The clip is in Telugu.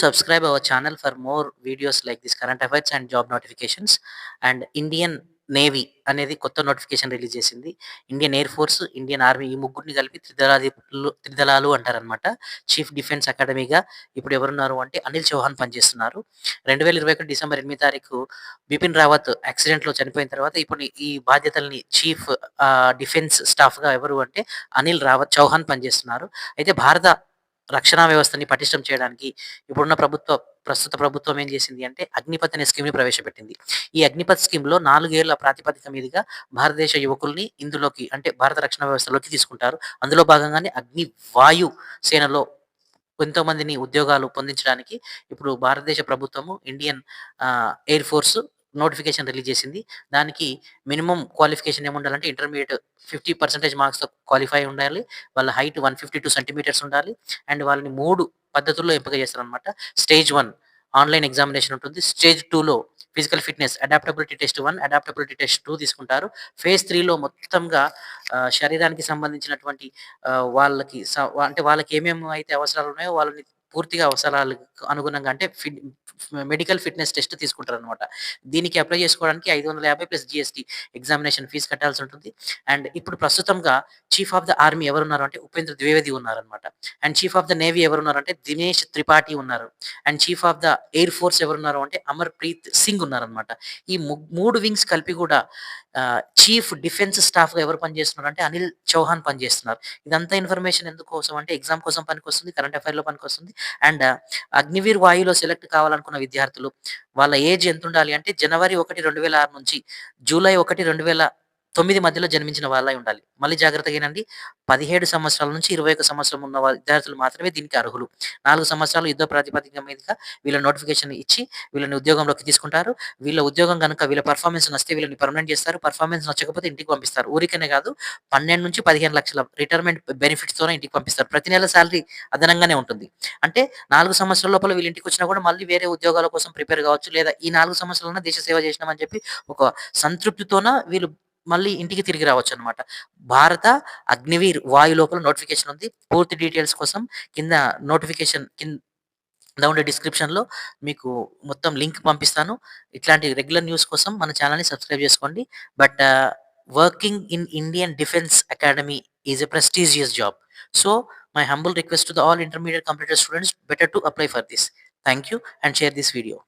subscribe our channel for more videos like this current affairs and job notifications. And Indian navy అనేది కొత్త నోటిఫికేషన్ రిలీజ్ చేసింది. Indian air force, Indian army ఈ ముగ్గురిని కలిపి త్రిదళాలు అంటారనమాట. చీఫ్ డిఫెన్స్ అకాడమీగా ఇప్పుడు ఎవరున్నారు అంటే అనిల్ చౌహాన్ పనిచేస్తున్నారు. 2021 డిసెంబర్ 8 తారీఖు బిపిన్ రావత్ యాక్సిడెంట్‌లో చనిపోయిన తర్వాత ఇప్పుడు ఈ బాధ్యతల్ని చీఫ్ డిఫెన్స్ స్టాఫ్‌గా ఎవరు అంటే అనిల్ రావత్ చౌహాన్ పనిచేస్తున్నారు. అయితే భారత రక్షణా వ్యవస్థని పటిష్టం చేయడానికి ఇప్పుడున్న ప్రస్తుత ప్రభుత్వం ఏం చేసింది అంటే అగ్నిపథ్ అనే స్కీమ్‌ని ప్రవేశపెట్టింది. ఈ అగ్నిపథ్ స్కీమ్‌లో 4 ఏళ్ల ప్రాతిపదిక మీదుగా భారతదేశ యువకుల్ని ఇందులోకి అంటే భారత రక్షణ వ్యవస్థలోకి తీసుకుంటారు. అందులో భాగంగానే అగ్ని వాయు సేనలో ఎంతోమందిని ఉద్యోగాలు పొందించడానికి ఇప్పుడు భారతదేశ ప్రభుత్వము Indian air force notification release చేసింది. దానికి మినిమమ్ క్వాలిఫికేషన్ ఏముండాలంటే ఇంటర్మీడియేట్ 50% మార్క్స్‌తో క్వాలిఫై ఉండాలి. వాళ్ళ హైట్ 152 సెంటీమీటర్స్ ఉండాలి. అండ్ వాళ్ళని 3 పద్ధతుల్లో ఎంపిక చేస్తారనమాట. స్టేజ్ 1 ఆన్‌లైన్ ఎగ్జామినేషన్ ఉంటుంది. స్టేజ్ 2లో physical fitness, adaptability test 1, adaptability test 2 తీసుకుంటారు. ఫేజ్ 3లో మొత్తంగా శరీరానికి సంబంధించినటువంటి వాళ్ళకి అంటే వాళ్ళకి ఏమేమి అయితే అవసరాలు ఉన్నాయో వాళ్ళని పూర్తిగా అవసరాలకు అనుగుణంగా అంటే మెడికల్ ఫిట్‌నెస్ టెస్ట్ తీసుకుంటారనమాట. దీనికి అప్లై చేసుకోవడానికి 550 ప్లస్ జీఎస్టీ ఎగ్జామినేషన్ ఫీజ్ కట్టాల్సి ఉంటుంది. అండ్ ఇప్పుడు ప్రస్తుతంగా చీఫ్ ఆఫ్ ద ఆర్మీ ఎవరున్నారు అంటే ఉపేంద్ర ద్వివేది ఉన్నారనమాట. And chief of the navy ఎవరున్నారు అంటే దినేష్ త్రిపాఠి ఉన్నారు. And chief of the air force ఎవరున్నారు అంటే అమర్‌ప్రీత్ సింగ్ ఉన్నారనమాట. ఈ 3 వింగ్స్ కలిపి కూడా చీఫ్ డిఫెన్స్ స్టాఫ్‌గా ఎవరు పనిచేస్తున్నారంటే అనిల్ చౌహాన్ పనిచేస్తున్నారు. ఇదంతా ఇన్ఫర్మేషన్ ఎందుకోసం అంటే ఎగ్జామ్ కోసం పనికొస్తుంది. కరెంట్ అఫైర్‌లో పనికొస్తుంది. అండ్ అగ్నివీర్ వాయులో సెలెక్ట్ కావాలనుకున్న విద్యార్థులు వాళ్ళ ఏజ్ ఎంతుండాలి అంటే జనవరి 1, 2006 నుంచి జూలై 1, 2009 మధ్యలో జన్మించిన వాళ్ళై ఉండాలి. మళ్ళీ జాగ్రత్తగా ఇనండి. 17 సంవత్సరాల నుంచి 21 సంవత్సరం ఉన్న విద్యార్థులు మాత్రమే దీనికి అర్హులు. 4 సంవత్సరాలు యుద్ధ ప్రాతిపదిక మీదుగా వీళ్ళ నోటిఫికేషన్ ఇచ్చి వీళ్ళని ఉద్యోగంలోకి తీసుకుంటారు. వీళ్ళ ఉద్యోగం గనుక వీళ్ళ పెర్ఫార్మన్స్ నచ్చితే వీళ్ళని పర్మనెంట్ చేస్తారు. పెర్ఫార్మన్స్ నచ్చకపోతే ఇంటికి పంపిస్తారు. ఊరికనే కాదు 12-15 లక్షల రిటైర్మెంట్ బెనిఫిట్స్‌తోనే ఇంటికి పంపిస్తారు. ప్రతి నెల సాలరీ అదనంగానే ఉంటుంది. అంటే 4 సంవత్సరాల లోపల వీళ్ళు ఇంటికొచ్చినా కూడా మళ్ళీ వేరే ఉద్యోగాల కోసం ప్రిపేర్ కావచ్చు. లేదా ఈ 4 సంవత్సరాలన్నా దేశ సేవ చేసినామని చెప్పి ఒక సంతృప్తితోన వీళ్ళు మళ్ళీ ఇంటికి తిరిగి రావచ్చనమాట. భారత అగ్నివీర్ వాయు లోపల నోటిఫికేషన్ ఉంది. పూర్తి డీటెయిల్స్ కోసం కింద నోటిఫికేషన్ కింద ఉండే డిస్క్రిప్షన్‌లో మీకు మొత్తం లింక్ పంపిస్తాను. ఇట్లాంటి రెగ్యులర్ న్యూస్ కోసం మన ఛానెల్‌ని సబ్స్క్రైబ్ చేసుకోండి. But working in Indian defence academy is a prestigious job. So my humble request to the all intermediate completed students, better to apply for this. Thank you and share this video.